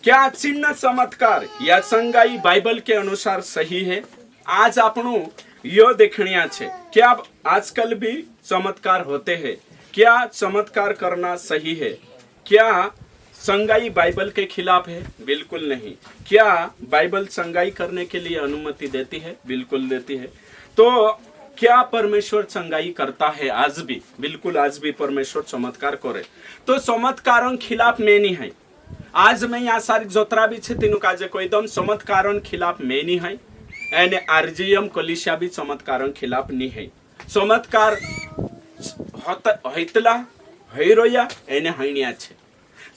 क्या चिन्ह चमत्कार या संगाई बाइबल के अनुसार सही है? आज आपनो यो देखनिया छे क्या आजकल भी चमत्कार होते हैं? क्या चमत्कार करना सही है? क्या संगाई बाइबल के खिलाफ है? बिल्कुल नहीं। क्या बाइबल संगाई करने के लिए अनुमति देती है? बिल्कुल देती है। तो क्या परमेश्वर संगाई करता है आज भी? बिल्कुल आज भी परमेश्वर चमत्कार करे। तो चमत्कारों खिलाफ में नहीं है। आज मैं यहाँ सारी जोतरा भी छे तीनों काजे कोई दम चमत्कारों खिलाफ में नहीं है। एने आरजीएम कलिसिया भी चमत्कारों खिलाफ नहीं है। चमत्कार होतला हैरोया एने हैनिया छे।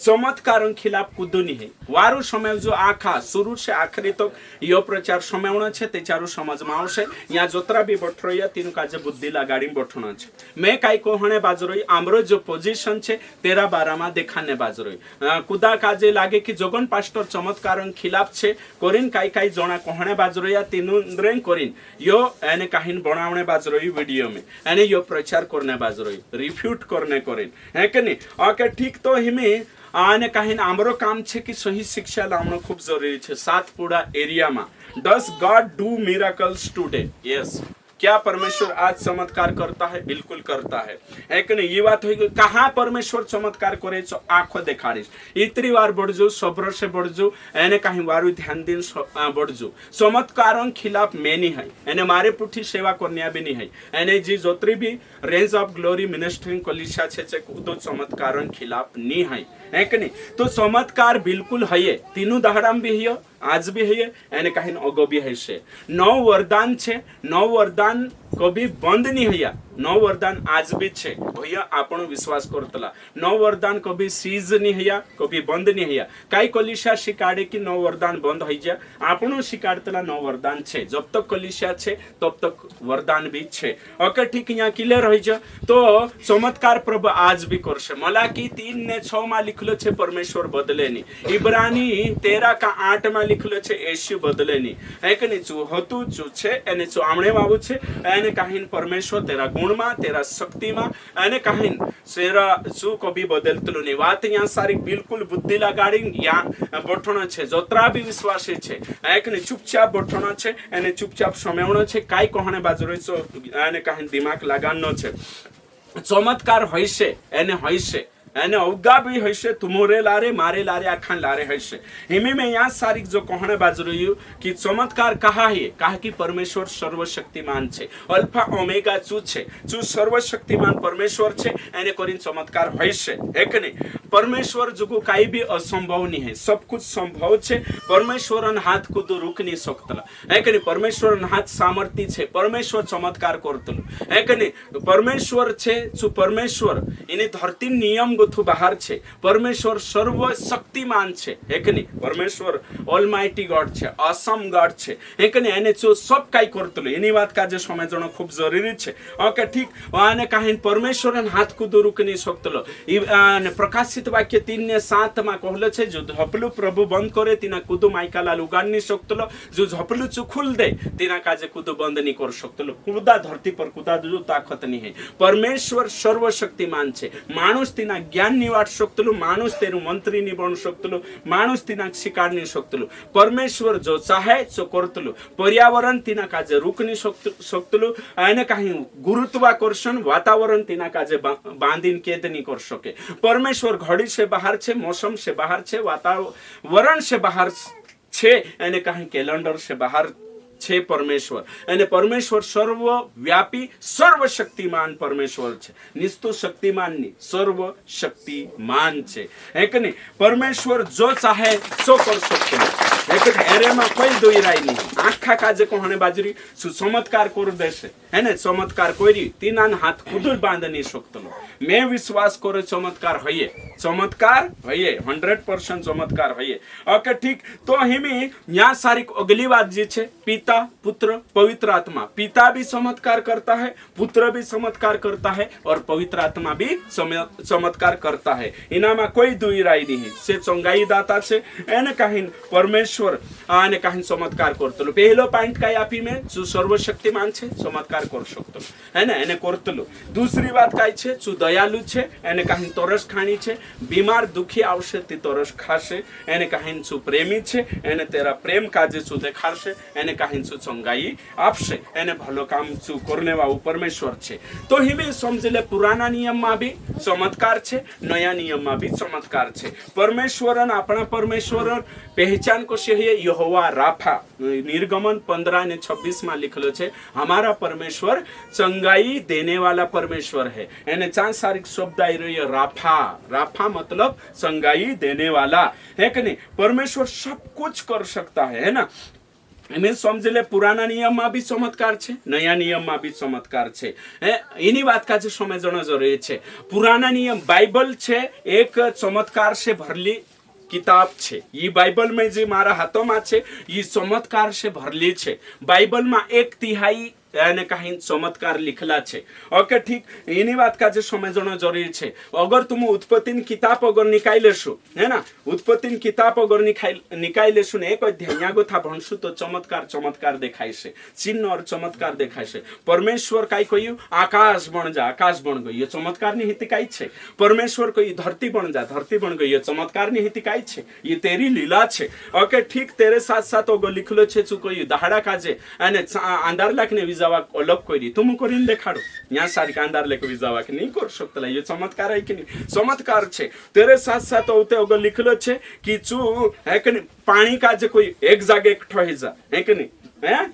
चमत्कारों खिलाफ कूदू नहीं है। वारू समय जो आखा शुरू से आखिरी तक यो प्रचार समय छे ते चारू समझ में आवशे। यहाँ जोतरा भी बठरोया तीन काजे बुद्धि लगाड़ी बठना छे। मैं काई कोहणे बाजरोई आमरो जो पोजीशन छे तेरा बारामा देखाने बाजरोई कुदा काजे लागे कि जोगन पास्टर चमत्कारों खिलाफ छे कोरिन काई काई जोना कोहणे बाजरोया तीनू रेन कोरिन यो एने काहिन बनावणे बाजरोई वीडियो में एने यो प्रचार करने बाजरोई रिफ्यूट करने कोरिन है कि नहीं? ओके ठीक। तो हिमे आने कहीं आमरो काम छे कि सही शिक्षा लावनो खूब जरूरी छे। सातपुड़ा एरिया में does God do miracles today? Yes. क्या परमेश्वर आज चमत्कार करता है? बिल्कुल करता है कि नहीं? ये बात हुई कहाँ परमेश्वर चमत्कार करे आंखों देखाड़ीश। इतनी बार बढ़जो सब्र से बढ़जो एने कहीं वारू ध्यान दिन बढ़जो। चमत्कारों खिलाफ मैं नहीं है। एने मारे पुठी सेवा करनिया भी नहीं है। एने जी जोतरी भी रेंज ऑफ ग्लोरी मिनिस्ट्रिंग कलिसिया छे तो चमत्कारों खिलाफ नहीं है कि नहीं? तो चमत्कार बिल्कुल है। तीनों दहाड़ाम भी है आज भी है एने कहीं अगो भी है से। 9 वरदान छे। 9 वरदान कभी बंद नहीं है। 9 वरदान आज भी छे भैया आपण विश्वास करतला। 9 वरदान कभी सीज नहीं है कभी बंद नहीं है। काई कलिसिया शिकाड़े कि 9 वरदान बंद हो जाए आपण शिकाड़तला 9 वरदान छे। जब तक कलिसिया छे तब तक वरदान भी छे। ओके ठीक। यहाँ क्लियर हो जाए तो चमत्कार प्रभु आज भी करशे। मलाकी 3:6 में लिखलो छे परमेश्वर बदले नहीं। इब्रानी 13:8 में लिखलो छे यीशु बदले नहीं है कि नहीं? चू होतु चू छे एने चू आमणे वावु छे एने कहीं परमेश्वर तेरा गुण में तेरा शक्ति में एने कहीं सेरा चू कभी बदलतलो नहीं। बात यहाँ सारी बिल्कुल बुद्धि लगाड़ी यहाँ बठणो छे। जोतरा भी विश्वासी छे है कि नहीं? चुपचाप बठणो छे एने चुपचाप समेवणो छे। काई कहणे बाजरो एने कहीं दिमाग लगानो छे। चमत्कार होइसे एने होइसे एने अवगा भी हसे तुमरे लारे मारे लारे आखान लारे हसे। हिमे में यहाँ सारी जो कहने बाजरो कि चमत्कार कहा है कहा कि परमेश्वर सर्वशक्तिमान छे। अल्फा ओमेगा चू छे। चू सर्वशक्तिमान परमेश्वर छे एने करीन चमत्कार हसे है कि नहीं? परमेश्वर जो काई भी असंभव नहीं है। सब कुछ संभव छे। परमेश्वर हाथ को तो रुक नहीं सकता है कि नहीं? परमेश्वर हाथ सामर्थ्य छे। परमेश्वर चमत्कार करतलो है कि नहीं? परमेश्वर छे चू परमेश्वर इन्हें धरती नियम थु बाहर छे। परमेश्वर सर्वशक्तिमान छे है कि नहीं? परमेश्वर ऑलमाइटी गॉड छे असम गॉड छे है कि नहीं? एने जो सब काई करतलो एनी बात का जे समझणो खूब जरूरी छे। ओके ठीक। आने कहीं परमेश्वर हाथ को दो रुक नहीं सकतलो। प्रकाशित वाक्य 3:7 में कहलो छे जो झपलू प्रभु बंद करे तिना कुदु माइकाला उगाड़ नहीं सकतलो। जो झपलू चु खुल दे तिना काजे कुदु बंद नहीं कर सकतलो। कुदा धरती पर कुदा जो ताकत नहीं है। परमेश्वर सर्वशक्तिमान छे। मानुष तिना ज्ञान नहीं वाट सकतलु। मानुष तेरू मंत्री नहीं बन सकतलु। मानुष तिना शिकार नहीं सकतलु। परमेश्वर जो चाहे सो करतलु। पर्यावरण तिना काजे रुक नहीं सकतलु। एने कहीं गुरुत्वाकर्षण वातावरण तिना काजे बांधीन कैद नहीं कर सके। परमेश्वर घड़ी से बाहर छे मौसम से बाहर छे वातावरण से बाहर छे एने कहीं कैलेंडर से बाहर छे परमेश्वर एने परमेश्वर सर्वव्यापी सर्वशक्तिमान परमेश्वर छे। निस्तु शक्तिमान नहीं सर्वशक्तिमान छे है कि नहीं? परमेश्वर जो चाहे सो कर सकते है कि एरे में कोई दोई राय नहीं। आखा काजे कहने बाजरी चमत्कार कर देशे है ने? चमत्कार कोई तीनान हाथ खुद बांध नहीं सकतलो। मैं विश्वास करे चमत्कार है। चमत्कार है 100% चमत्कार है। ओके ठीक। तो हिमी यहाँ सारी अगली बात जी छे पिता पुत्र पवित्र आत्मा। पिता भी चमत्कार करता है पुत्र भी चमत्कार करता है और पवित्र आत्मा भी चमत्कार करता है। इना में कोई दुई राय नहीं है। से चंगाई दाता छे एने कहीं परमेश्वर परमेश्वर आणि काही चमत्कार करतलो. पहिलो पॉइंट काय आपी में जो सर्वशक्तिमान छे चमत्कार कर शकतो है ना એને करतलो. दूसरी बात काय छे जो दयालु छे એને काही તરસ ખાણી છે. બીમાર દુખી આવશે તે તરસ ખાશે. એને काही શું પ્રેમી છે એને તેરા પ્રેમ કાજે શું દેખાડશે. એને काही શું ચંગાઈ આપશે. એને ભલો કામ શું કરને વાળું પરમેશ્વર છે. તો હિમે સમજલે પુરાના નિયમમાં બી ચમત્કાર છે, નયા નિયમમાં બી ચમત્કાર છે. પરમેશ્વર અને આપણા પરમેશ્વર પહેચાન કશી है यहोवा राफा. निर्गमन 15 ने 26 में लिखलो છે हमारा परमेश्वर चंगाई देने वाला परमेश्वर है. એને 4 सारी शब्द आई रही है राफा. राफा मतलब चंगाई देने वाला है कि नहीं. परमेश्वर सब कुछ कर सकता है ना. એમે સમજી લે પુરાના નિયમમાં બી ચમત્કાર છે, નયા નિયમમાં બી ચમત્કાર છે. એની વાત કાજે સમજણો જરૂરી છે. પુરાના નિયમ બાઇબલ છે એક ચમત્કાર से भरली किताब છે. ये बाइबल में જે મારા હાથોમાં છે ये ચમત્કાર से भरली છે. બાઇબલમાં 1/3 એને काही चमत्कार लिखला છે. ओके ठीक. એની વાત કાજે સમજણો જરૂરી છે. અગર તમે ઉત્પત્તિની કિતાબ અગર નિકાઈ લેશો હે ના, ઉત્પત્તિની કિતાબ અગર નિકાઈ લેશો ને એક અધ્યાય ગોથા ભણશું તો ચમત્કાર ચમત્કાર દેખાય છે. ચિહ્ન और ચમત્કાર દેખાય છે. પરમેશ્વર કાઈ કહ્યું આકાશ બન જા, આકાશ બન ગયો. ये ચમત્કારની હિતિ કાઈ છે. परमेश्वर કહ્યું ધરતી બન જા, ધરતી બન ગઈ. ये ચમત્કારની હિતિ કાઈ છે. ये तेरी लीला છે. ओके ठीक. तेरे साथ साथ અગર लिखलो છે શું કહ્યું દહાડા કાજે અને આંધાર લાખને विजावा अलग कोई तुम करीन देखाड़ो. यहाँ सारी कांदार लेके विजावा के नहीं कर सकता. ये चमत्कार है कि नहीं. चमत्कार छे. तेरे साथ साथ होते अगर लिखलो छे कि चू है कि नहीं पानी का जे कोई एक जागे इकट्ठो है जा है कि नहीं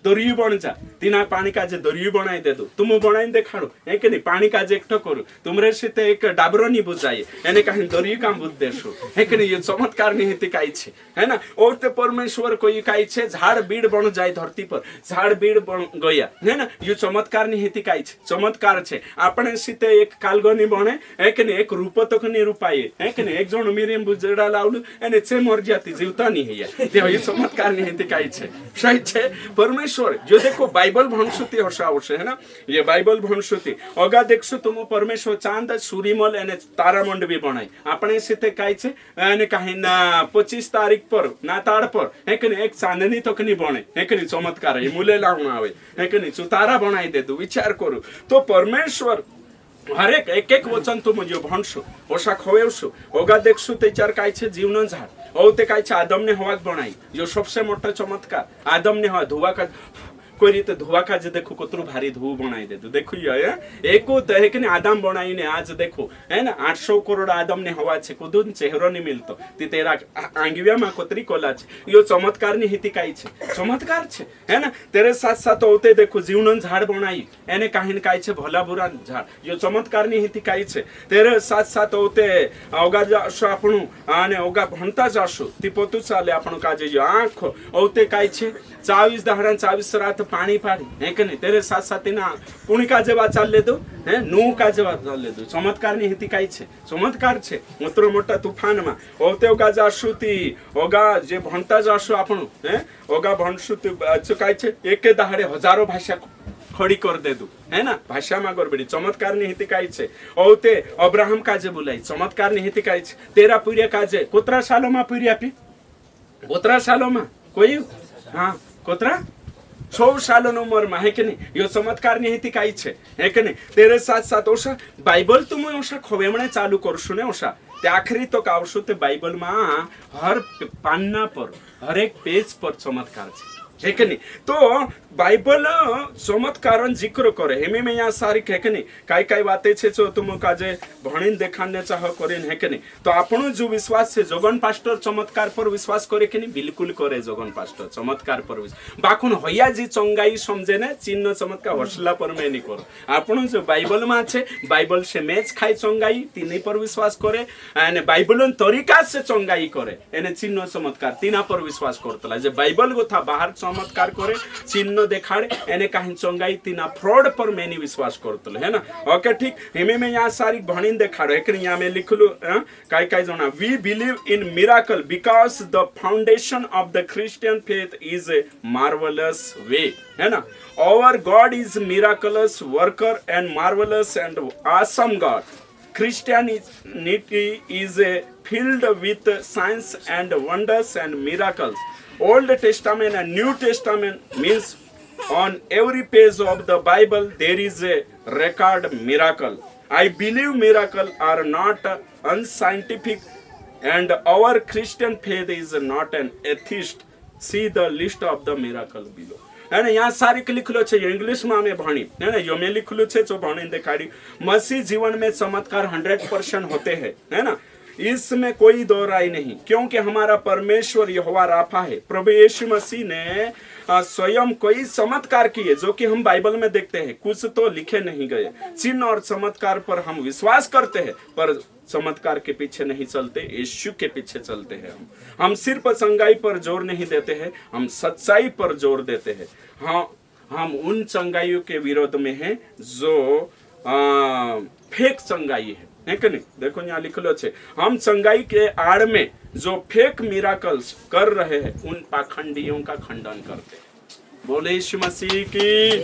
दरियो बन जा. तीना पानी का जे दरियो बनाई दे दो. तुम बनाई देखाड़ो है कि नहीं. पानी का जे इकट्ठो करो तुमरे से एक डाबरो नहीं बुझाए એને कहीं दरियो काम बुझ देशो है कि नहीं. ये चमत्कार नहीं हित काई छे है ना. और ते परमेश्वर कोई काई छे झाड़ बीड़ बन जाए धरती पर, झाड़ बीड़ बन गया है ना. ये चमत्कार नहीं हित काई छे. चमत्कार छे આપણે સીતે એક કાલગોની બને है कि नहीं. एक रूपतक नहीं रूपाए है कि नहीं. एक जण मीरियम बुजड़ा लावलू એને છે મર જાતી જીવતા नहीं है. ये चमत्कार नहीं हित काई छे. सही छे. परमेश्वर जो देखो बाइबल भणसुती हर्षा आवशे है ना. ये बाइबल भणसुती अगा देखशो तुम परमेश्वर चांद सूर्यमल અને તારામંડ भी बनाई આપણે સીતે કાઈ છે અને કાઈ ના 25 तारीख पर ना ताड़ पर है कि नहीं एक चांदनी तक नहीं बने है कि नहीं. चमत्कार है मूले लावना आवे है कि नहीं. जो तारा बनाई दे दो विचार करो तो परमेश्वर हरेक एक एक वचन तुम जो भणशो ओशा खवेवशो ओगा देखशो ते चार काय छे जीवन झाड ओ ते काय छे आदम ने हवा बनाई. जो सबसे मोटा चमत्कार आदम ने हवा धुआ का कोई रीते धुआ का जे देखो कतरू भारी धुआ बनाई दे. तो देखो ये एको तहे के आदम बनाई ने आज देखो है ना 800 करोड़ आदम ने हवा छे कुदुन चेहरो नहीं मिलतो ती तेरा आंगिया में कतरी कोला छे. यो चमत्कार ની हिति काई छे. चमत्कार छे है ना. तेरे साथ साथ होते देखो जीवन झाड़ बनाई એને काहीन काई छे भला बुरा झाड़. यो चमत्कार ની हिति काई छे. तेरे साथ साथ होते ओगा जाशो आपणु आने ओगा भणता जाशो ती पोतु चाले आपणु काजे जो आंख होते काई छे 24 दहाड़ा 24 रात पानी पाड़ी है कि नहीं. तेरे साथ साथ ना पुणी का जेवा चाल ले दो है नू का जेवा चाल ले दो. चमत्कार ની हिति काई छे. चमत्कार छे. मोटो मोटा तूफान में ओते ओगा जाशुती ओगा जे भणता जाशो आपणु है ओगा भणसुती काई छे एके दहाड़े हजारों भाषा खड़ी कर दे दू है ना. भाषा में गड़बड़ी. चमत्कार ની हिति काई छे. ओते अब्राहम काजे बुलाई चमत्कार ની हिति काई छे. तेरा पूर्या काजे कोतरा सालों में पूर्या पी कोतरा सालों में कोई हाँ कोतरा 100 साल उम्र में है कि नहीं. यो चमत्कार ની हिति काई छे है कि नहीं. तेरे साथ साथ ओशा बाइबल तुम ओशा खवेमणे चालू करशो ने ओशा ते आखरी तक आवशो ते बाइबल में हर पान्ना पर हर एक पेज पर चमत्कार छे है कि नहीं. तो बाइबल चमत्कार जिक्र करे हेमे में यहाँ सारी है कि नहीं. काई काई बातें छे जो तुम काजे भणीन देखाने चाह करेन है कि नहीं. तो आपणो जो विश्वास छे जोगन पास्टर चमत्कार पर विश्वास करे कि नहीं. बिल्कुल करे जोगन पास्टर चमत्कार पर बाकुन होया जी चंगाई समझे ने चिन्ह चमत्कार हौसला पर मैं नहीं करो. आपणो जो बाइबल में छे बाइबल से मैच खाई चंगाई तीनी पर विश्वास करे અને બાઇબલન તરીકા से चंगाई करे એને चिन्ह चमत्कार तीना पर विश्वास करतला. जे बाइबल गोथा बाहर चमत्कार करे चिन्ह देखाड़े एने कहीं चंगाई तीना फ्रॉड पर मैंने विश्वास करतलो है ना. ओके ठीक. हेमे में यहाँ सारी भणीन देखाड़ो एक यहाँ में लिखलू काई काई जना we believe in miracle because the foundation of the Christian faith is a marvellous way है ना. Our God is miraculous worker and marvelous and awesome God. Christianity is filled with signs and wonders and miracles. Old Testament and New Testament means on every page of the Bible there is a record miracle. I believe miracles are not unscientific, and our Christian faith is not an atheist. See the list of the miracle below. है ना, यहाँ सारी लिखलो छे English में हमें भणी है ना, यो में लिखलो छे जो भणी दिखाड़ी मसीह जीवन में चमत्कार 100% होते हैं, है ना, इसमें कोई दो राय नहीं, क्योंकि हमारा परमेश्वर यहोवा राफा है। प्रभु यीशु मसीह ने स्वयं कोई चमत्कार किए जो कि हम बाइबल में देखते हैं, कुछ तो लिखे नहीं गए। चिन्ह और चमत्कार पर हम विश्वास करते हैं, पर चमत्कार के पीछे नहीं चलते, यीशु के पीछे चलते हैं। हम सिर्फ चंगाई पर जोर नहीं देते हैं, हम सच्चाई पर जोर देते हैं। हाँ, हम उन चंगाइयों के विरोध में हैं जो फेक चंगाई है कि नहीं। देखो यहाँ लिख लो छे, हम चंगाई के आड़ में जो फेक मिराकल्स कर रहे हैं उन पाखंडियों का खंडन करते हैं। बोले यीशु मसीह की।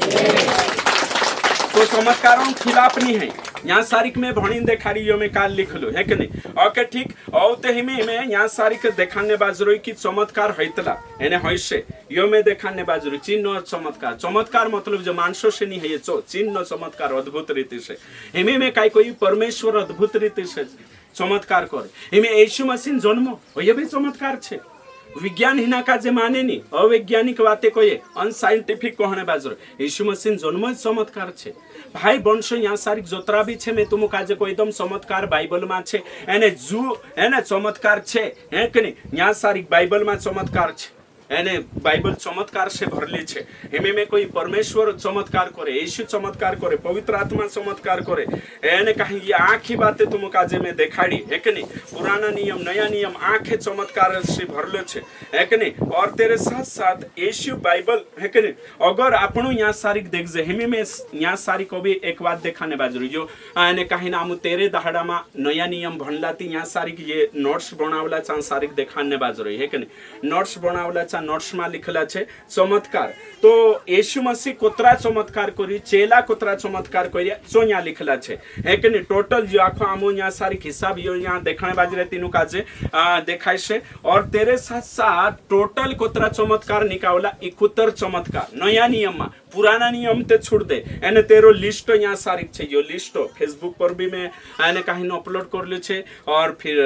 तो चमत्कारों के खिलाफ नहीं है। यहाँ सारिक में भणी देखारी यो में काल लिख लो है कि नहीं। ओके ठीक। और ते में यहाँ सारिक देखाने बाजरो की चमत्कार हैतला एने हैसे यो में देखाने बाजरो चिन्ह और चमत्कार। चमत्कार मतलब जो मानसों से नहीं है, ये चिन्ह चमत्कार अद्भुत रीति से हिमे में काई कोई परमेश्वर अद्भुत रीति से चमत्कार करे। हिमे यीशु मसीह जन्म ये भी चमत्कार छे। विज्ञान हिना का जे माने नी अवैज्ञानिक बातें कोई अनसाइंटिफिक कहने बाजरो यीशु मसीह जन्म चमत्कार छे। भाई बंशो यहाँ सारी जोतरा भी छे, मैं तुम काजे कोई एकदम चमत्कार बाइबल में छे एने जू एने चमत्कार छे है कि नहीं। यहाँ सारी बाइबल में चमत्कार छे एने बाइबल चमत्कार से भरली छे। एमे में कोई परमेश्वर चमत्कार करे, यीशु चमत्कार करे, पवित्र आत्मा चमत्कार करे एने कहीं ये आँखी बातें तुम काजे में देखाड़ी है कि नहीं। पुराना नियम नया नियम आँखें चमत्कार से भरले छे है कि नहीं। और तेरे साथ साथ यीशु बाइबल है कि नहीं। अगर आपनो यहाँ सारी देख जे हेमे में यहाँ सारी को भी एक बात देखाने बाजू जो एने कहीं नाम तेरे दहाड़ा में नया नियम भणलाती यहाँ सारी ये नोट्स बनावला चा सारी देखाने बाजू है कि नहीं। नोट्स बनावला नोट्स में लिखला छे चमत्कार। तो यीशु मसीह कोतरा चमत्कार करी, चेला कोतरा चमत्कार करी सो यहाँ लिखला छे है कि नहीं। टोटल जो आखो आमो यहाँ सारी हिसाब यो यहाँ देखने बाज रहे तीनों काजे देखाय छे। और तेरे साथ साथ टोटल कोतरा चमत्कार निकावला 71 चमत्कार नया नियम में। पुराना नियम ते छोड़ दे एने तेरो लिस्ट यहाँ सारी छे। यो लिस्ट फेसबुक पर भी मैं एने कहीं अपलोड कर लो छे और फिर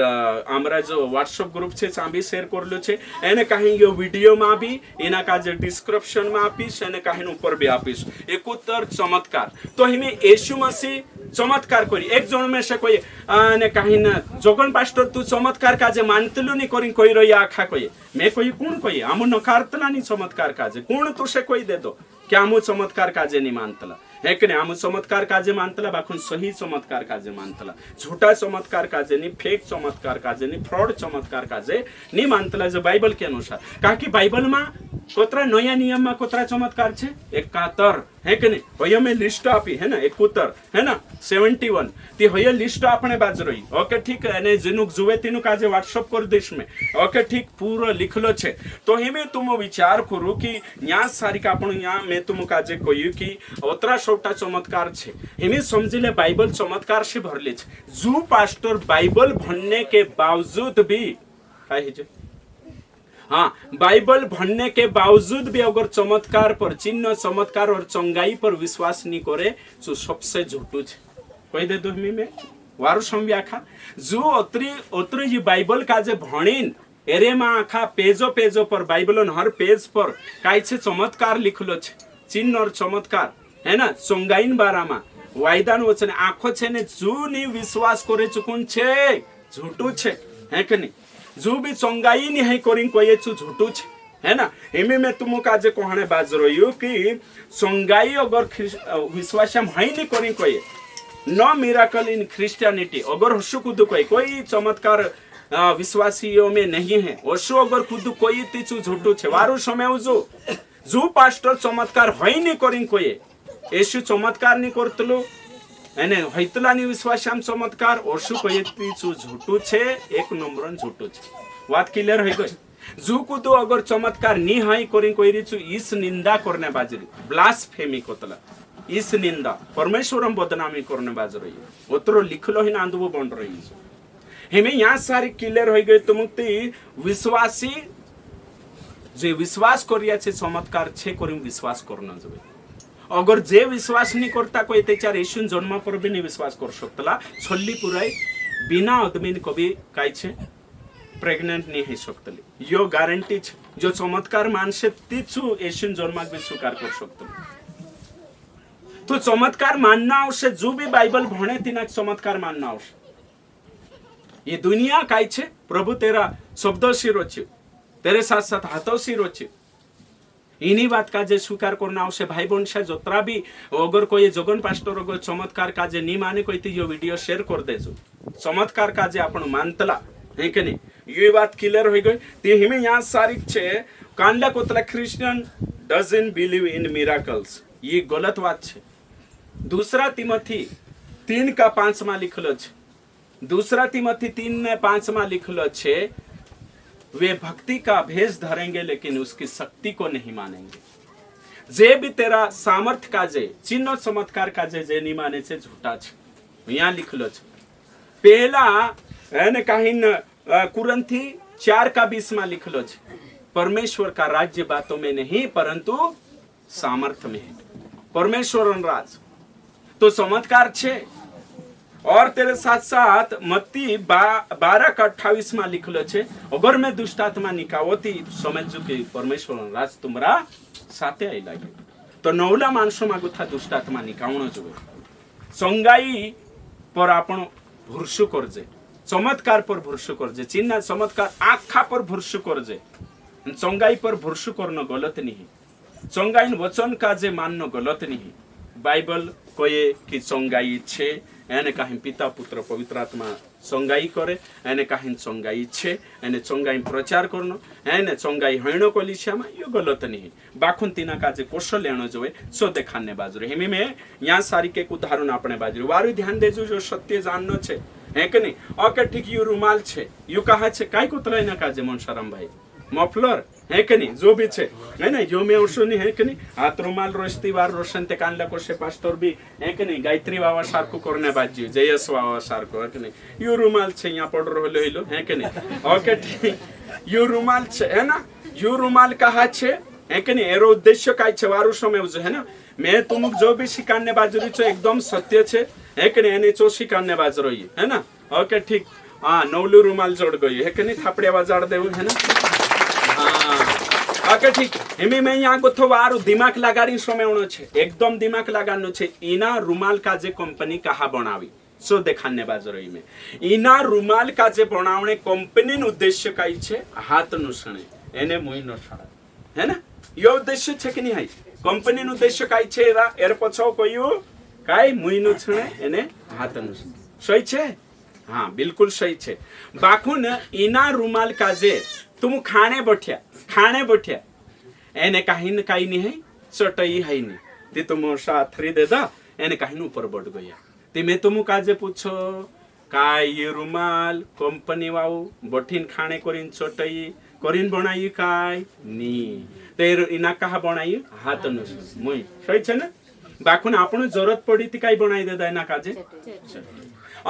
हमारा जो व्हाट्सएप ग्रुप छे चा भी शेयर कर लो छे। एने कहीं यो वीडियो में भी इना का जो डिस्क्रिप्शन में आपीस एने कहीं ऊपर भी आपीस 71 चमत्कार। तो हमें यीशु मसीह चमत्कार करी एक जन में से कोई ने कहीं ना जोगन पास्टर तू चमत्कार काजे मानतलु नहीं करी कोई रही आखा कोई मैं कोई कौन कोई आमु नकारतला नहीं चमत्कार काजे कौन तुसे कोई दे दो क्या आमु चमत्कार काजे नहीं मानतला है कि नहीं। आमु चमत्कार काजे मानतला बाखुन सही चमत्कार काजे मानतला, झूठा चमत्कार काजे नहीं, फेक चमत्कार काजे नहीं, फ्रॉड चमत्कार काजे नहीं मानतला जो बाइबल के अनुसार। कहा कि बाइबल में कोतरा नया नियम में कोतरा चमत्कार छे 71 है कि नहीं। होय में लिस्ट आपी है ना 71 है ना 71 ती होय लिस्ट आपने बाज रही। ओके ठीक है ने जिनुक जुवे तीनु काजे व्हाट्सएप कर देश में ओके ठीक पूरा लिखलो छे। तो हेमे तुम विचार करो कि यहाँ सारी का अपन यहाँ मैं तुम काजे कोई कि ओतरा छोटा चमत्कार छे हेमे समझिले बाइबल चमत्कार से भरले छे। जू पास्टर बाइबल भनने के बावजूद भी काहे जे हाँ बाइबल भनने के बावजूद भी अगर चमत्कार पर चिन्ह चमत्कार और चंगाई पर विश्वास नहीं करे तो सबसे झूठू छे। कोई दे दो में वारु संव्याखा जो ओतरी जी बाइबल का जे भणीन एरे में आखा पेजो पेजो पर बाइबल हर पेज पर काई छे चमत्कार लिखलो छे चिन्ह और चमत्कार है ना चंगाईन बारा में वायदान वचन आँखो छे ने जो नहीं विश्वास करे चुकुन छे झूठू छे है कि नहीं। जो भी चंगाई नहीं है करिंग कोई झूठू छे है ना। एमे में तुम काजे कहने बाज रही कि चंगाई अगर विश्वास हम है नहीं करिंग कोई नो मिराकल इन क्रिश्चियनिटी अगर हसु कुदु कोई चमत्कार विश्वासियों में नहीं है हसु अगर कुदु कोई तीचु झूठू छे। वारु समय जो पास्टर चमत्कार है नहीं करिंग कोई यीशु चमत्कार नहीं करतलो एने हैतलानी विश्वासाम चमत्कार ओरसु कोयती छु झूठू छे एक नंबर झूठू छे। बात क्लियर है गई। जू कुदो अगर चमत्कार नी हाई करिंग कोई रिचु इस निंदा करने बाजरी ब्लास्फेमी कोतला इस निंदा परमेश्वर बदनामी करने बाज रही उतरो लिखलो ही नांदबो बन रही हमें यहाँ सारी क्लियर हो गई तुम विश्वासी जे विश्वास करिया छे चमत्कार छे करी विश्वास करना जबे अगर जे विश्वास नहीं करता कोई तेचार येशून जन्मा पर भी नहीं विश्वास कर सकतला छल्ली पुराई बिना आदमी कभी काय छे प्रेग्नेंट नहीं है सकतली यो गारंटी छे जो चमत्कार मानसे तीचू येशून जन्मा भी स्वीकार कर सकतली तो चमत्कार मानना आवश्य जो भी बाइबल भणे तिना चमत्कार मानना आवश्य ये दुनिया काय छे प्रभु तेरा शब्द सिरो छे तेरे साथ साथ हाथों सिरो छे इन्हीं बात का जे स्वीकार करना आवश्य भाई बहन से जोतरा भी अगर कोई जगन पास्टर अगर चमत्कार का जे नहीं माने कोई यो वीडियो शेयर कर देजो चमत्कार का जे आपण मानतला है कि नहीं ये बात क्लियर हो गई ते हमें यहाँ सारी छे कांडला कोतला Christian doesn't believe in miracles ये गलत बात छे दूसरा तिमोथी 3:5 में लिखलो छे दूसरा तिमोथी 3:5 में लिखलो छे वे भक्ति का भेष धरेंगे लेकिन उसकी शक्ति को नहीं मानेंगे जे भी तेरा सामर्थ का जे चिन्ह चमत्कार का जे नहीं माने से झूठा छे यहाँ लिखलो छे पहला है कहीं कुरंथी 4:20 में लिखलो छे परमेश्वर का राज्य बातों में नहीं परंतु सामर्थ में है परमेश्वर राज तो चमत्कार छे और तेरे साथ साथ मत्ती 12:28 में लिखलो छे अगर मैं दुष्ट आत्मा निकावती समझू कि परमेश्वर राज तुम्हारा साथे आई लागे तो नवला मानसो मागु था दुष्ट आत्मा निकावणो जोवे संगाई पर आपण भरसू करजे चमत्कार पर भरसू करजे चिन्ह चमत्कार आखा पर भरसू करजे संगाई पर भरसू करनो गलत नहीं संगाई वचन का जे माननो गलत नहीं बाइबल कोये कि संगाई छे एने कहीं पिता पुत्र पवित्र आत्मा संगाई करे एने कहीं संगाई छे एने संगाई प्रचार करनो एने संगाई हणो को लिछामा यो गलत नहीं बाखुन तीना काजे कोशल लेनो जोए सो देखाने बाजरे हेमी में यहाँ सारी के उदाहरण अपने बाजरे वारु ध्यान देजो जो सत्य जाननो छे है कि नहीं ओके ठीक यो रुमाल छे यो कहा छे काय को तलाई ना काजे मनसाराम भाई मफलर है कि नहीं जो भी छे है ना यो में औसो नहीं है कि नहीं हाथ रुमाल रोस्ती बार रोशन ते कानला कोशे पास्टर भी है कि नहीं गायत्री बाबा सारको करने बाजी जयस बाबा सारको है कि नहीं यो रुमाल छे यहाँ पड़ रहो हिलो है कि नहीं ओके ठीक यो रुमाल छे है ना यो रुमाल कहा छे है कि नहीं एरो उद्देश्य काय छे वारु समय है ना मैं तुम जो भी सिखाने बाजरी छो एकदम सत्य छे है कि नहीं एने चो सिखाने बाजरो है ना ओके ठीक हाँ नवलू रुमाल जोड़ गई है कि नहीं थापड़े बाजार देव है ना हाँ ओके ठीक हेमी में यहाँ गोथो वारु दिमाग लगारी समय छे एकदम दिमाग लगानो छे इना रुमाल का जे कंपनी कहा बनावी सो देखाने बाजरोई में इना रुमाल का जे बनावणे कंपनी उद्देश्य काई छे हाथ नुसणे एने मुई नछाड़ा है ना यो उद्देश्य छे कि नहीं है कंपनी उद्देश्य काई छे एर पछो कोयो काई मुई नुसणे एने हाथ नुसणे सही छे हाँ बिल्कुल सही छे बाखुन इना रुमाल का जे तुम खाने बैठ्या एने कहीं न कहीं नहीं है चटई है नहीं ते तुम साथरी दे दा एने कहीं ऊपर बढ़ गया ते मैं तुम काजे पूछो काय ये रुमाल कंपनी वाऊ बठिन खाने करिन चटई करिन बनाई काय नी ते इना कहा बनाई हाथ न मुई सही छे ना बाखुन आपण जरूरत पड़ी थी काय बनाई दे दा इना काजे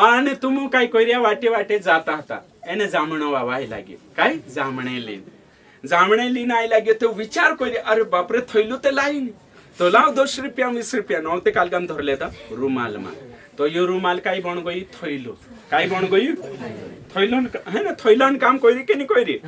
आणि तुम काय करिया वाटे वाटे जाता था एने जामणो वावाई लागे काय जामणे लीन आई लागे तो विचार करे अरे बापरे थैलो ते लाइन तो लाव 10 रुपया 20 रुपया नौते कालगाम धर लेता रुमाल में तो ये रुमाल काई बन गई थैलो काई बन गई थैलन है ना थैलन काम करी के नहीं करी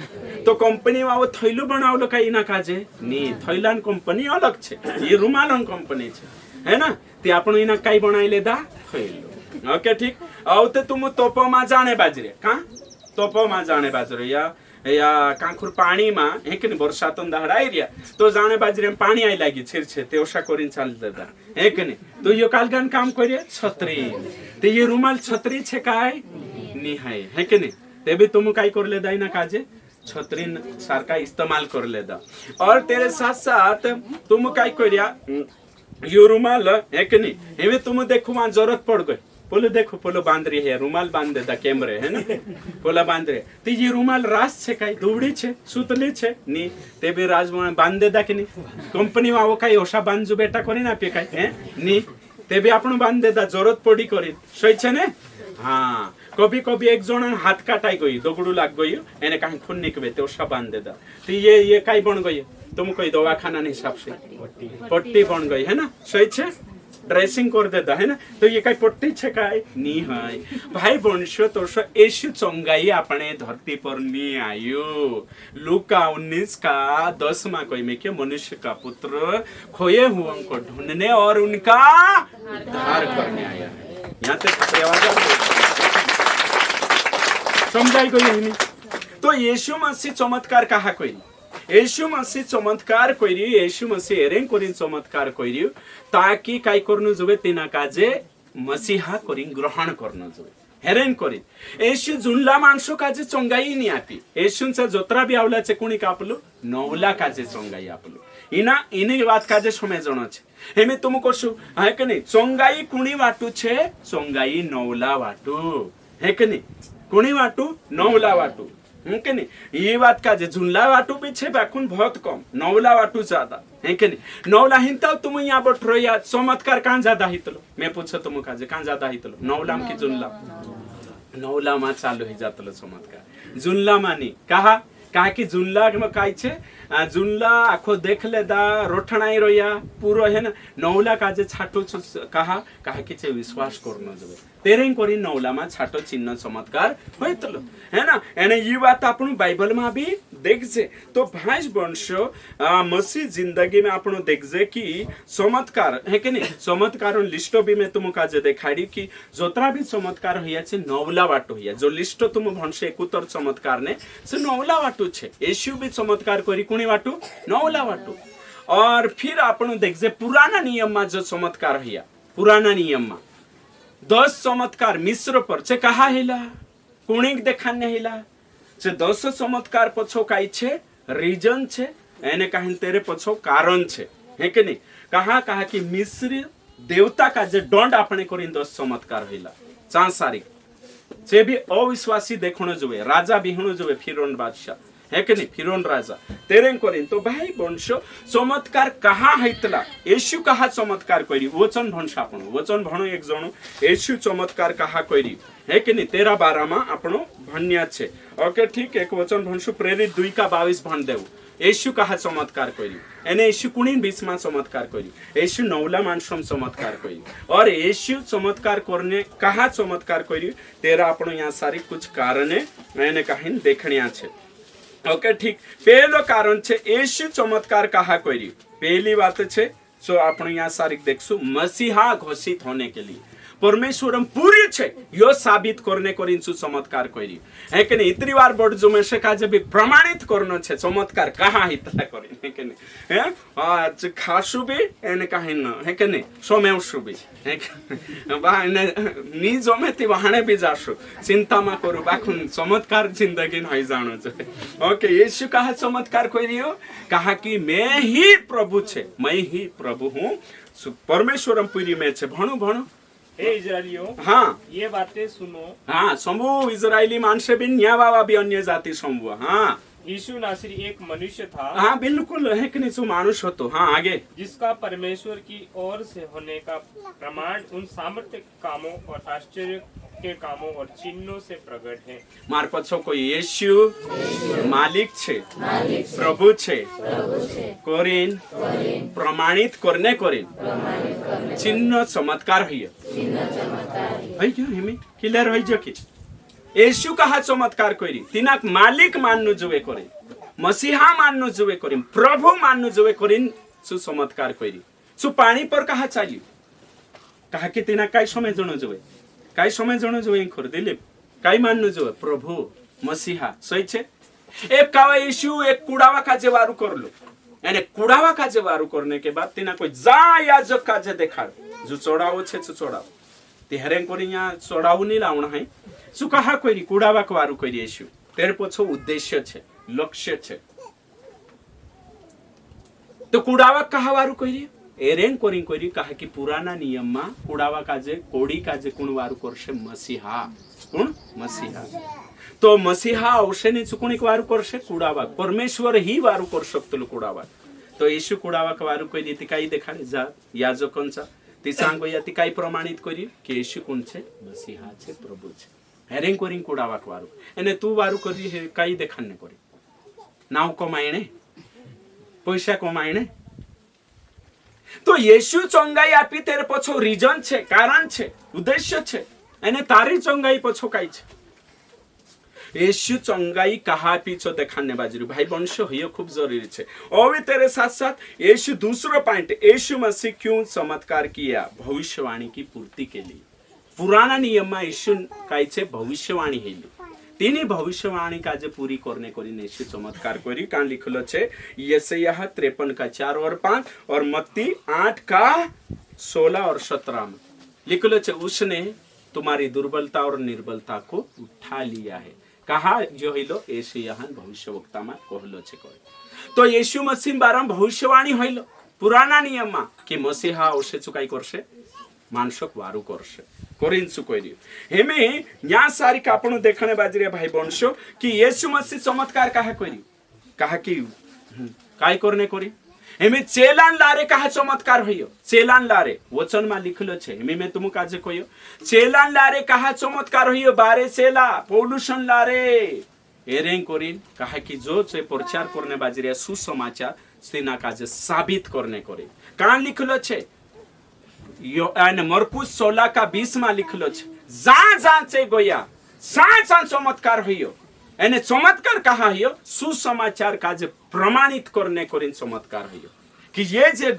तो कंपनी वाव थैलो बनावलो काई ना काजे नी थैलन कंपनी अलग छे ये रुमालन कंपनी छे है ना ते आपण इना काई बनाइले दा थैलो ओके ठीक औते तुम तोपो मा जाने बाजरे का तोपो मा जाने बाजरे या कांखुर पानी मा है कि वर्षा तो दहड़ाई रिया तो जाने बाजरे में पानी आई लागी छिर छे ते ओसा करिन चाल देता है कि नहीं तो यो कालगन काम करिए छतरी ते ये रुमाल छतरी छे काय नी है कि नहीं ते भी तुम काय कर ले दाई ना काजे छतरी सारका इस्तेमाल कर ले दा और तेरे साथ साथ तुम काय करिया यो रुमाल है कि नहीं एवे तुम देखो वहां जरूरत पड़ गई पोलो देखो पोलो बांध रही है रुमाल बांध देता कैमरे है ना पोला बांध रहे तो ये रुमाल रास छे काई दुबड़ी छे सुतली छे नी ते भी राज बांध देता कि नहीं कंपनी में वो काई ओशा बांध जो बेटा करी ना पे काई है नी ते भी आपण बांध देता जरूरत पड़ी करी सही छे ने हाँ कभी कभी एक जन हाथ काटाई गई दगड़ू लाग गई एने कहीं खून निकले तो ओशा बांध देता तो ये काई बन गई तुम कोई दवाखाना हिसाब से पट्टी बन गई है ना सही छे ड्रेसिंग कर देता है ना तो ये कई पट्टी छे काई नी है भाई वंशो तो यीशु चंगाई अपने धरती पर नी आयो लूका 19 का 10 में कोई में के मनुष्य का पुत्र खोए हुओं को ढूंढने और उनका उद्धार करने आया है यहाँ तक समझाई गई नहीं तो यीशु मसीह चमत्कार कहा कोई यीशु मसीह चमत्कार करी यीशु मसीह एरें करी चमत्कार करी ताकि काय करनु जुबे तिना काजे मसीहा करी ग्रहण करनु जुबे हेरेन करी यीशु जुनला माणसो काजे चंगाई नी आपी यीशुंचा जोत्रा बी आवलाचे कोणी कापलो नवला काजे चंगाई आपलो इना इने बात काजे समय जणो छे हेमे तुम कोसु है के नहीं चंगाई कुणी वाटू छे चंगाई नवला वाटू है के नहीं कुणी वाटू नवला वाटू है नहीं ये बात का जे झुनला वाटू पीछे बाकुन बहुत कम नवला वाटू ज्यादा है कि नहीं नवला हिंता तुम यहाँ बैठो या चमत्कार कहाँ ज्यादा हितलो मैं पूछो तुम काजे कहाँ ज्यादा हितलो नवला की झुनला नवला मा चालू ही जातलो चमत्कार झुनला मानी कहा कि झुनला में काय छे झुनला आखो देख लेदा रोठणाई रोया पूरो है ना नवला काजे छाटो कहा कि चे विश्वास करनो जबे तेरे करी नवला मा छाटो चिन्ह चमत्कार होइतलो है ना एने ये बात आपण बाइबल में भी देखजे तो भाई वंशो मसीह जिंदगी में आपण देखजे कि चमत्कार है कि नहीं चमत्कार लिस्ट भी मैं तुम काजे देखाड़ी कि जोतरा भी चमत्कार होया छे नवला वाटो होया जो लिस्ट तुम भणसे 71 चमत्कार ने से नवला वाटो छे यीशु भी चमत्कार करी कुणी वाटो नवला वाटो और फिर आपण देखजे पुराना नियम में जो चमत्कार होया पुराना नियम में 10 चमत्कार मिस्र पर छे कहा हिला कुणीक देखाने हिला जे 10 चमत्कार पछो काई छे रीजन छे एने कहीं तेरे पछो कारण छे है कि नहीं कहा कि मिस्र देवता का जे दंड आपने करी 10 चमत्कार हिला चांसारी जे भी अविश्वासी देखणो जोवे राजा बिहणो जोवे फिरौन बादशाह है कि नहीं फिरौन राजा तेरे करिन तो भाई वंशो चमत्कार कहाँ हैतला यीशु कहा चमत्कार करी वचन भणसा आपण वचन भणो एक जणो यीशु चमत्कार कहा करी है कि नहीं 13-12 में आपण भन्या छे ओके ठीक एक वचन भणसु प्रेरित 2 का 22 भण देव यीशु कहा चमत्कार करी एने यीशु कुणी 20 में चमत्कार करी यीशु नवला मानसम चमत्कार करी और यीशु चमत्कार करने कहा चमत्कार करी 13 आपण यहाँ सारी कुछ कारण मैंने कहीं देखनिया छे ओके ठीक पहलो कारण छे यीशु चमत्कार कहा करी पहली बात छे जो आपण यहाँ सारी देखसु मसीहा घोषित होने के लिए परमेश्वरम पूरी छे यो साबित करने करिन्सु चमत्कार करी है कि नहीं इतनी बार बड़ जो में से काजे भी प्रमाणित करनो छे चमत्कार कहाँ हितला करी है कि नहीं है आज खासु भी एने कहीं न है कि नहीं सोमेवसु भी है बाने नी जमेती वहाने भी जासु चिंता मा करू बाखुन चमत्कार जिंदगी नई जानो छे ओके यीशु कहा चमत्कार करियो कहा कि मैं ही प्रभु छे मैं ही प्रभु हूँ परमेश्वरम पूरी में छे भणु भणु हे इजरायलियों हाँ ये बातें सुनो हाँ समूह इजरायली मानसे भी न्या बाबा भी अन्य जाति समूह हाँ यीशु नासरी एक मनुष्य था हाँ बिल्कुल है कि नहीं मानुष हो तो हाँ आगे जिसका परमेश्वर की ओर से होने का प्रमाण उन सामर्थ्य कामों और आश्चर्य के कामों और चिन्हों से प्रकट है मार पछो को यीशु मालिक छे प्रभु छे करिन प्रमाणित करने करिन चिन्ह चमत्कार होइए भाई जो हमें क्लियर होई जो कि यीशु कहा चमत्कार करी तिनाक मालिक मान्नु जुवे करे मसीहा मान्नु जुवे करी प्रभु मान्नु जुवे करिन सु चमत्कार करी सु पानी पर कहा चाहिए कहा कि तिना काय समय जणो जुवे काय समय जणो जुवे खोर दिलीप काय मान्नु जुवे प्रभु मसीहा सही छे एक कावा यीशु एक कुड़ावा का जेवारू करलो यानी कुड़ावा का जेवारू करने के बाद तिना कोई जा याजक का जे देखा जो चढ़ावो छे तो चढ़ाव तेहरे करी यहाँ चढ़ाव नहीं लावना है सु कहा कोई कुड़ावा वारू करी यीशु तेरे पछो उद्देश्य छे लक्ष्य छे तो कुड़ावा कहा वारू करी एरेंग कोरी कोरी कहा कि पुराना नियम मा कुड़ावा काजे कोड़ी काजे कुण वारू करशे मसीहा कुण मसीहा तो मसीहा औषने चुकुणी वारू करशे कुड़ावा परमेश्वर ही वारू कर शकतो कुड़ावा तो येशू कुड़ावा वारू कोई ती काही देखाडे जा याजकांचा ती सांगो या ती काही प्रमाणित करी की येशू कोणचे मसीहा छे प्रभु छे हेरेंग कोरी कुड़ावा वारू एने तू वारू करी हे काही देखाने करी नाव कमाईने पैसा कमाईने तो येशू चंगाई आपी तेरे पछो रीजन छे कारण छे उद्देश्य छे एने तारी चंगाई पछो काई छे येशू चंगाई कहा पीछो देखाने बाजरी भाई वंश हियो खूब जरूरी छे और तेरे साथ साथ येशू दूसरा पॉइंट येशू मसीह क्यों चमत्कार किया भविष्यवाणी की पूर्ति के लिए पुराना नियम में येशू काई छे भविष्यवाणी हेली तिनी भविष्यवाणी काजे पूरी करने को येशू चमत्कार करी कान लिखलो छे यशायाह 53 का 4 और 5 और मत्ती 8 का 16 और 17 में लिखलो छे उसने तुम्हारी दुर्बलता और निर्बलता को उठा लिया है कहा जो हिलो यशायाह भविष्यवक्ता में कहलो छे तो येशू मसीह बारा भविष्यवाणी हइलो पुराना नियम में कि मसीहा औषे चुकाई करशे मानसक वारू करशे कोरिन्सु कोइरी हेमे या सारी कापणो देखने बाजरे भाई वंशो कि येशू मसीह चमत्कार कहा कि काय करने कोरी हेमे चेलान लारे कहा चमत्कार होयो चेलान लारे वचन में लिखलो छे हेमे मैं तुमु काजे कोयो चेलान लारे कहा चमत्कार होयो बारे चेला पौलुसन लारे एरें कोरिन कहा कि जो से प्रचार करने बाजरे सुसमाचार सेना काजे साबित करने कोरी कान लिखलो छे मरकुस 16 का 20 में लिखलो छे जा चे गोया सा चमत्कार होयो एने चमत्कार कहा हियो सुसमाचार काजे प्रमाणित करने कोरिन चमत्कार हियो कि ये जे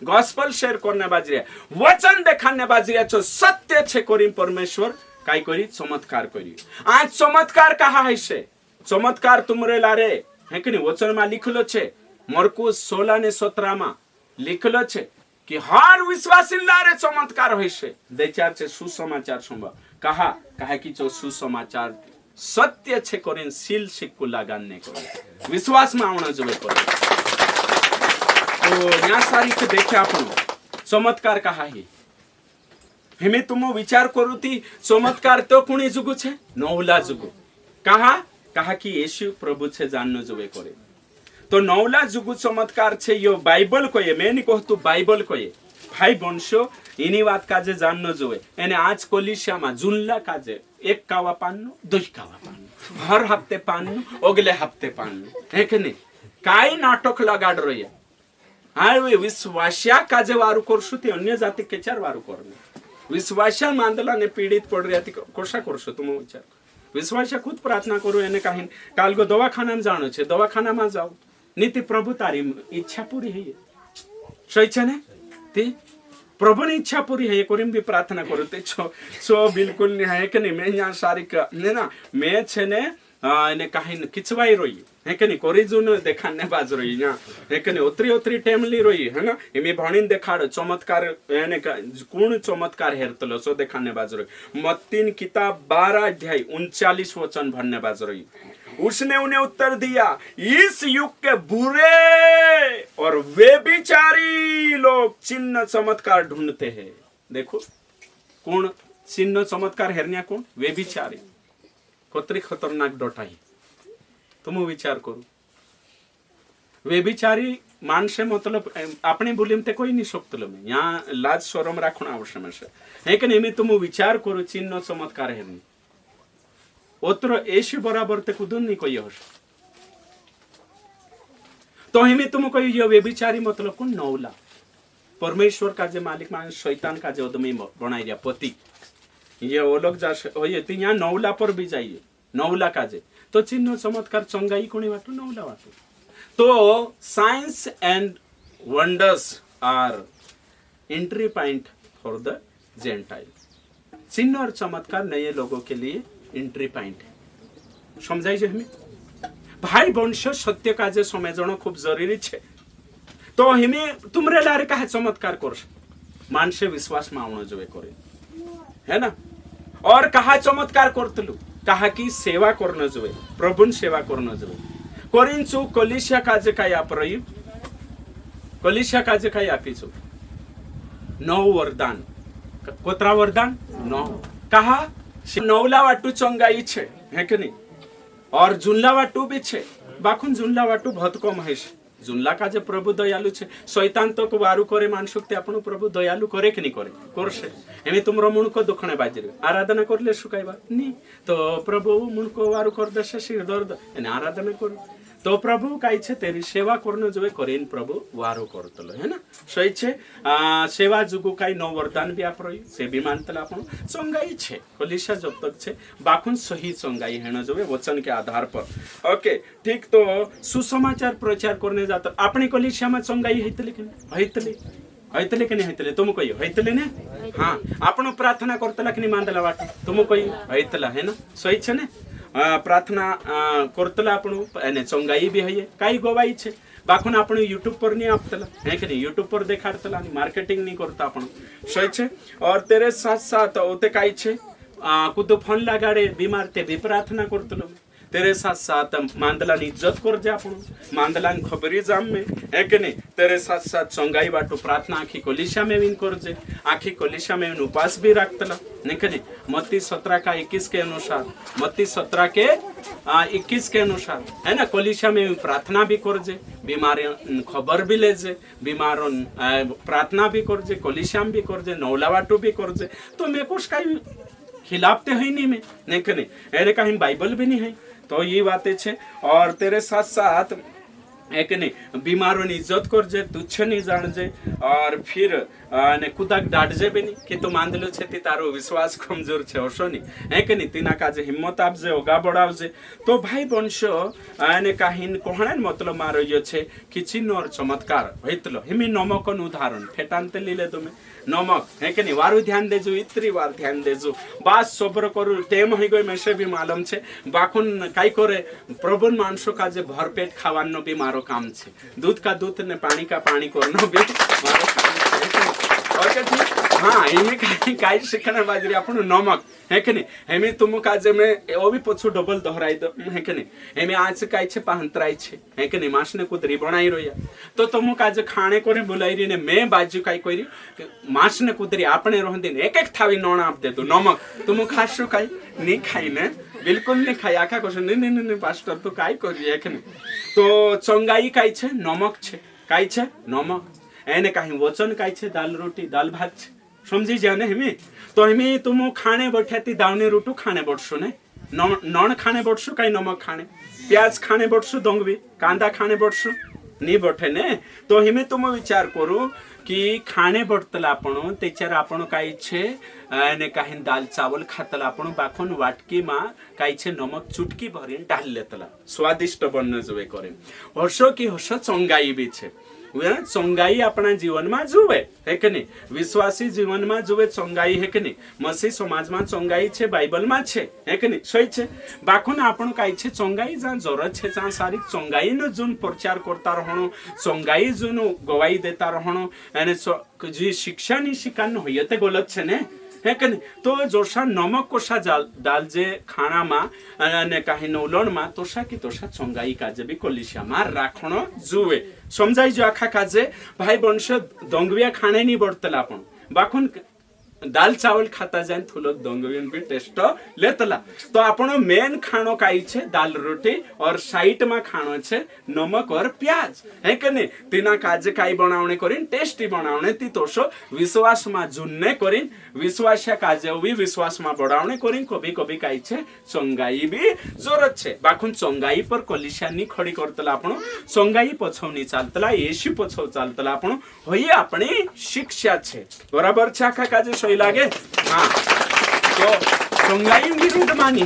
गॉस्पेल शेयर करने बाजरे वचन देखाने बाजरे छो सत्य छे कोरिन परमेश्वर काई करी चमत्कार करी आज चमत्कार कहा है से चमत्कार तुमरे लारे है कि नहीं वचन में लिखलो छे मरकुस 16 ने 17 में लिखलो छे कि हर विश्वासी लारे चमत्कार होय छे देचार छे सुसमाचार सुनबा कहा कि जो सुसमाचार सत्य छे कोरिन सील सिक्कू लगाने को विश्वास में आवना जोवे करे तो या सारी के देखे आपण चमत्कार कहा है हेमे तुम विचार करूती चमत्कार तो कुणी जुगु छे नौला जुगु कहा कि येशू प्रभु छे जाननो जोवे करे तो नौला जुगु चमत्कार छे यो बाइबल को ये मैं नहीं कहतु बाइबल को ये भाई वंशो इनी बात काजे जाननो जोवे एने आज कोलिशिया में जुनला काजे एक कावा पान्नु दुई कावा पान्नु हर हफ्ते पान्नु अगले हफ्ते पान्नु है कि नहीं काई नाटक लगाड रही है हाँ वे विश्वासिया काजे वारू करसु ती अन्य जाति केचार वारू करने विश्वासिया मांदला ने पीड़ित पड़ रही थी कोशा करसु तुम विचार विश्वासिया खुद प्रार्थना करू एने काहिन काल को दवाखाना में जानो छे दवाखाना में जाओ नीति प्रभु तारी इच्छा पूरी है सही छे ने ती प्रभु ने इच्छा पूरी है कोरिम भी प्रार्थना करू ते छो बिल्कुल नहीं है कि नहीं मैं यहाँ सारी का ने ना मैं छे ने ने काहिन किचवाई रोई है कि नहीं कोरी जुन देखाने बाज रोई ना है कि नहीं उतरी टेमली रोई है ना एमे भणीन देखाड़ो चमत्कार एने कोण चमत्कार हेरतलो सो देखाने बाज रोई मत्तीन किताब 12 अध्याय 39 वचन भरने बाज रोई उसने उन्हें उत्तर दिया इस युग के बुरे और व्यभिचारी लोग चिन्ह चमत्कार ढूंढते हैं देखो कौन चिन्ह चमत्कार हेरनिया कौन व्यभिचारी कोतरी खतरनाक डोटाई तुम विचार करो व्यभिचारी मानसे मतलब अपने बोलीम ते कोई नहीं सकतलो में यहाँ लाज शरम राखना आवश्यक है कि नहीं तुम विचार करो चिन्ह चमत्कार हेरनी ओत्र येशू बराबर ते कुदुन नहीं कोई होश तो हमें तुम कोई ये व्यभिचारी मतलब कौन नौला परमेश्वर का जे मालिक मान शैतान का जे आदमी बनाई दिया पति ये वो लोग जा होइए तो यहाँ नौला पर भी जाइए नौला का जे तो चिन्ह चमत्कार चंगाई कोनी वाटो नौला वाटो तो signs and wonders are entry point for the Gentile चिन्ह और चमत्कार नए लोगों के लिए एंट्री पॉइंट है समझाई जे हमें भाई वंश सत्य काजे समझना खूब जरूरी छे तो हमें तुमरे लारे कहा चमत्कार कर मानसे विश्वास में आवनो जोवे करे है ना और कहा चमत्कार करतलु कहा कि सेवा करनो जोवे प्रभुन सेवा करनो जोवे कोरिन्सु कलिसिया काजे काय आपरयु कलिसिया काजे काय आपिछु 9 वरदान कोतरा वरदान 9 कहा 9ला वाटू चंगाई छे है कि नहीं और जुनला वाटू भी छे बाखुन जुनला वाटू बहुत कम है जुनला का जे प्रभु दयालु छे शैतान तो को वारु करे मानसुक्ति आपण प्रभु दयालु करे कि नहीं करे करसे एमे तुमरो मुन को दुखणे बाजरे आराधना करले सुकाइबा नी तो प्रभु मुन को वारु कर देसे सिर दर्द एने आराधना कर तो प्रभु काय छे तेरी सेवा करनो जोवे करेन प्रभु वारो करतलो है ना सही छे सेवा जुगु काय नो वरदान भी आप्रय से भी मानतला आपण चंगाई छे कलिशा जब तक छे बाखुन सही चंगाई हेना जोवे वचन के आधार पर ओके ठीक तो सुसमाचार प्रचार करने जात आपने कलिशा में चंगाई हेतले कि हैतले कि नहीं हैतले तुम कहियो हैतले ने हां आपण प्रार्थना करतला कि नहीं मानतला वाट तुम कहियो हैतला है ना सही छे ने प्रार्थना करतला आपण एने चंगाई भी है काही गोवाई छे बाखुन आपण यूट्यूब पर नहीं आपतला है कि नहीं यूट्यूब पर देखाडतला मार्केटिंग नहीं करता आपण सही छे और तेरे साथ साथ ओते काही छे कुदो फोन लगाडे बीमार ते भी प्रार्थना करतलो तेरे साथ साथ मांदलान इज्जत कर जे आपण मांदलान खबरी जाम में है कि नहीं तेरे साथ साथ चंगाई बाटू प्रार्थना आखी कोलिशा में विन कर जे आखी कोलिशा में उपवास भी रखतला नहीं कि नहीं मत्ती 17 का 21 के अनुसार मत्ती 17 के 21 के अनुसार है ना कोलिशा में प्रार्थना भी कर जे बीमार खबर भी ले जे बीमार प्रार्थना भी कर जे कोलिशा भी कर जे नौला बाटू भी कर जे तो मैं कुछ कहीं खिलाफते है नहीं में नहीं कि नहीं अरे कहीं बाइबल भी नहीं है तो ये बातें छे और तेरे साथ साथ एक नहीं बीमारों ने इज्जत कर जे तुच्छ नहीं जान जे और फिर ने कुदाक डाट जे भी नहीं कि तो मानदलो छे ती तारो विश्वास कमजोर छे ओशो नहीं है कि नहीं तीना का जे हिम्मत आप जे ओगा बढ़ाव जे तो भाई वंशो ने काहिन कोहणन मतलब मारो यो छे कि चिन्ह और चमत्कार होइतलो हिमी नमकन उदाहरण फेटानते लीले तुमे नमक है कि नहीं वारु ध्यान देजो इतरी बार ध्यान देजो बास सब्र करू टेम हो गई मैसे भी मालूम छे बाकुन काई करे प्रभु मानसो का जे भरपेट खावानो भी मारो काम छे दूध का दूध ने पानी का पानी करनो भी मारो काम छे ओके ठीक हां इमे काई शिखना बाजरी आपण नमक है कि नहीं हेमे तुम काजे में ओ भी पछु डबल दोहराई दो है कि नहीं हेमे आज काई छे पाहंतराई छे है कि नहीं मास ने कुदरी बनाई रोया तो तुम काजे खाने कोरे बुलाई री ने मैं बाजू काई कोरी मास ने कुदरी आपने रोहंदी ने एक एक थावी नोण आप दे दो नमक तुम खासो काई नहीं खाई ने बिल्कुल नहीं खाई आखा कोश नहीं पास्टर तो काई करी है कि नहीं तो चंगाई काई छे नमक छे काई छे नमक एने काई वचन काई छे दाल रोटी दाल भात छे समझी जाने हमें तो हमें तुम खाने बैठाती दावने रोटू खाने बैठसो ने नॉन खाने बैठसो कहीं नमक खाने प्याज खाने बैठसो दोंगवी कांदा खाने बैठसो नहीं बैठे ने तो हमें तुम विचार करू कि खाने बैठतला आपण तेचार आपण काई छे ने काहीन दाल चावल खातला आपण बाखोन वाटकी मा काई छे नमक चुटकी भरीन डाल लेतला स्वादिष्ट बनने जोवे करे हर्षो की हर्ष चंगाई भी छे चंगाई अपना जीवन में जुवे है कि नहीं विश्वासी जीवन में जुवे चंगाई है कि नहीं मसीह समाज में चंगाई छे बाइबल में छे है कि नहीं सही छे बाखुन आपण काई छे चंगाई जा जरूरत छे जा सारी चंगाई न जुन प्रचार करता रहणो चंगाई जुन गवाही देता रहणो यानी जी शिक्षा नि शिकान होयते गलत छे ने है कि नहीं तो जोशा नमक कोशा डाल जे खाना मा ने काहे नौलण मा तोशा की तोशा चंगाई काजे भी कोलिशा मा राखणो जुवे समझाई जो आखा काजे भाई वंश दंगविया खाने नहीं बढतला आपण बाखुन दाल चावल खाता जाए थुलो दंगवियन भी टेस्ट लेतला तो आपण मेन खानो काई छे दाल रोटी और साइड में खानो छे नमक और प्याज है कि नहीं तीना काजे काई बनावणे करिन टेस्टी बनावणे ती तोशो विश्वास में जुन्ने करिन विश्वास काजे भी विश्वास में बढ़ावणे करिन कभी कभी काई छे चंगाई भी जरूरत छे बाखुन चंगाई पर कलिशानी खड़ी करतला आपण चंगाई पछौनी चालतला येशू पछौ चालतला आपण होई आपणी शिक्षा छे बराबर छे आखा काजे सही लागे हाँ तो चंगाई विरोध मानी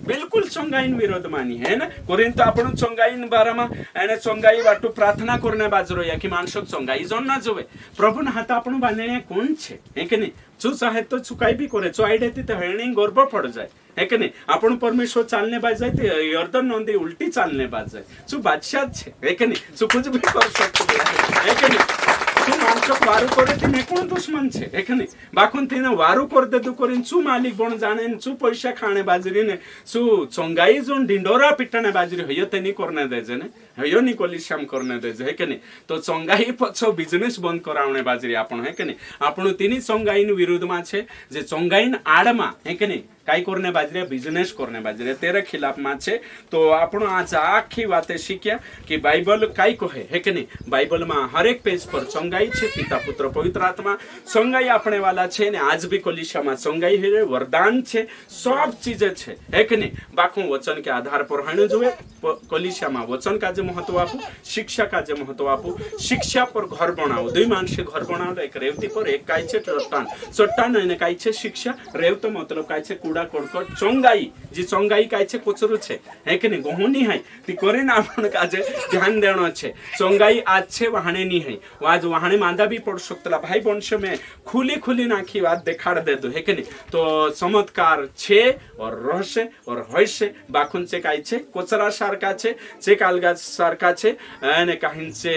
बिल्कुल चंगाई विरोध मानी है ना कोरिन तो आपण चंगाई बारामा एने चंगाई बाटू प्रार्थना करने बाजरो या कि मानसक चंगाई जन ना जोवे प्रभु न हाथ आपण बांधणे कोण छे है कि नहीं चु चाहे तो चुकाई भी करे चो आईडे ती हेणी गर्व पड़ जाए है कि नहीं आपण परमेश्वर चालने बाज जाए ते यर्दन नंदी उल्टी चालने बाज जाए चु बादशाह छे है कि नहीं चु कुछ भी कर सकते है कि नहीं तू माणसं वारू करे ती मे कोण दुश्मन छे एखने बाखुन तीने वारू कर दे दु करिन चू मालिक बन जाने चू पैसा खाणे बाजरी ने चू चोंगाई जोन डिंडोरा पिटणे बाजरी हयो तेनी करने दे जे ने हयो नी कोलिशाम करने दे जे हेकने तो चोंगाई पछो बिजनेस बंद करावणे बाजरी आपण हेकने आपण तिनी चोंगाईन विरुद्ध मा छे जे चोंगाईन आडमा हेकने काय करने बाजरे बिजनेस करने बाजरे तेरे खिलाफ में छे। तो आपण आज आखी बातें सीख्या कि बाइबल काय कहे है कि नहीं बाइबल में हर एक पेज पर चंगाई छे पिता पुत्र पवित्र आत्मा चंगाई अपने वाला छे ने आज भी कोलिशा में चंगाई है वरदान छे सब चीजें छे है कि नहीं बाकू वचन के आधार पर हणे जुए कोलिशा में वचन का जे महत्व आपू शिक्षा का जे महत्व आपू शिक्षा पर घर बनाओ दुई मानसे घर बनाओ एक रेवती पर एक काय छे चट्टान चट्टान ने काय छे शिक्षा रेवत मतलब काय छे कूड़ा कोडकोट चोंगाई जी चोंगाई काय छे कोचरू छे है कि नहीं गोहुनी है ती करीन आपण काजे ध्यान देणो छे चोंगाई आज छे वहाणे नी है आज वहाणे मांदा भी पड़ सकतला भाई वंश में खुली खुली नाखी बात देखाड़ दे दो है कि नहीं तो चमत्कार छे और रहसे और होयसे बाखुन छे काय छे कोचरा सारका छे जे कालगा सारका छे અને કાહિન છે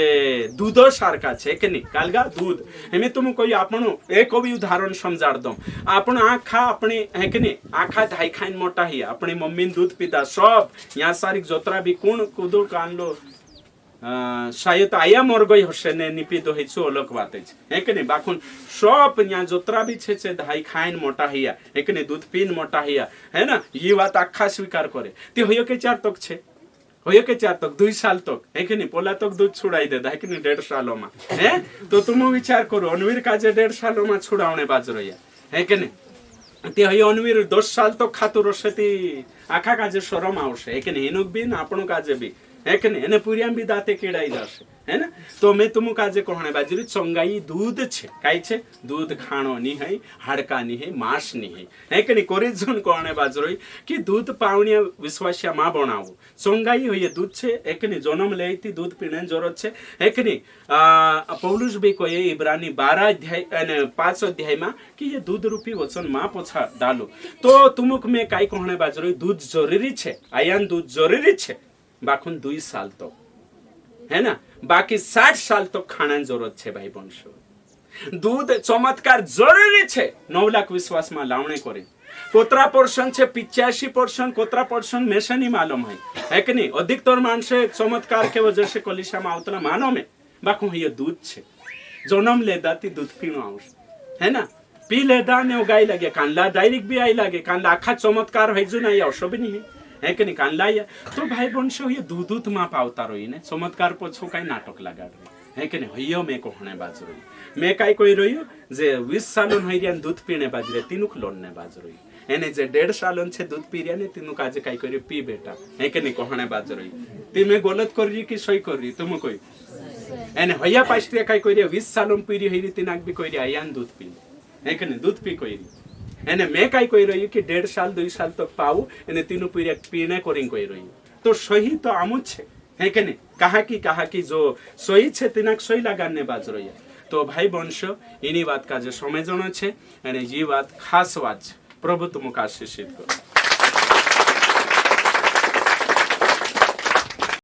दूधो सारका छे કે નહીં કાલગા दूध એમે तुम कोई આપણો એક ઓવી ઉદાહરણ સમજાડ દઉં आपण આખા આપણે હે કે નહીં આખા ધાઈ ખાઈને મોટા હી આપણી મમ્મીને दूध પીધા सब यहाँ सारी जोतरा भी कोण કુદુ કાનલો शायद आया मोर गई हसे ने निपी दो हिचो अलग बात है कि नहीं बाखुन सब यहाँ जोतरा भी छे धाई खाइन मोटा हिया है कि नहीं दूध पीन मोटा हिया है ना ये बात आखा स्वीकार करे ती होयो के चार तक छे होयो के चार तक 2 साल तक है कि नहीं पोला तक दूध छुड़ाई दे है कि नहीं 1.5 सालों में है तो तुम विचार करो अनवीर का जे 1.5 सालों में छुड़ावने बाजरो है कि नहीं ते हयो अनवीर 10 साल तक खातु रसेती आखा का जे शरम आवशे है कि नहीं एनुक भी आपणो काजे भी है कि नहीं एने पूरियाम भी दाते केड़ाई जाशे है ना तो मैं तुम काजे कहणे बाजरी चंगाई दूध छे काय छे दूध खाणो नी है हाडका नी है मांस नी है कि नहीं कोरी जोन कहणे बाजरोई कि दूध पावणिया विश्वासिया मा बनावो चंगाई होय दूध छे एक नहीं जन्म लेती दूध पीने जरूरत छे है कि नहीं पौलुस भी कहे इब्रानी 12 अध्याय अने 5 अध्याय में कि ये दूध रूपी वचन मा पोछा डालो तो तुमुक में काय कहणे बाजरोई दूध जरूरी छे आयान दूध जरूरी छे बाखुन 2 साल तो है ना बाकी 60 साल तो खाना जरूरत छे भाई बंशो दूध चमत्कार जरूरी छे 9 लाख विश्वास में लावणे करे कोतरा पर्सन छे 85% कोतरा पर्सन में से नहीं मालूम है कि नहीं अधिकतर मानसे चमत्कार के वजह से कलिशा में आवतला मानो में बाखु ये दूध छे जन्म लेदा ती दूध पीणो आवश है ना पी लेदा ने गाय लगे कानला डायरेक्ट भी आई लगे कानला आखा चमत्कार है जो नहीं आवशो भी नहीं है कि नहीं कान लाया तो भाई बंशो ये दूध मा पावता रही ने चमत्कार पछो कई नाटक लगा रही है कि नहीं हयो में कहणे बाज रही मैं कई कोई रही जे 20 सालों हरियान दूध पीने बाज रही तीनुक लोनने बाज रही एने जे 1.5 सालों छे दूध पी रिया ने तीनु काजे कई करी पी बेटा है कि नहीं कहणे बाज रही ती मैं गलत कर रही कि सही कर रही तुम कोई एने हया पास्त्रिया कई करी 20 सालों पी रही हरी तीनाक भी कोई आयान दूध पी है कि नहीं दूध पी कोई एने मैं कई कोई रही कि 1.5 साल 2 साल तक पाऊ एने तीनों पीरिया पीने कोरिंग कोई रही तो सही तो आमुच छे है कि नहीं कहा कि जो सही छे तिनाक सही लगाने बाज रही तो भाई वंशो इनी बात का जो समझनो छे एने ये बात खास बात प्रभु तुमको आशीषित करो।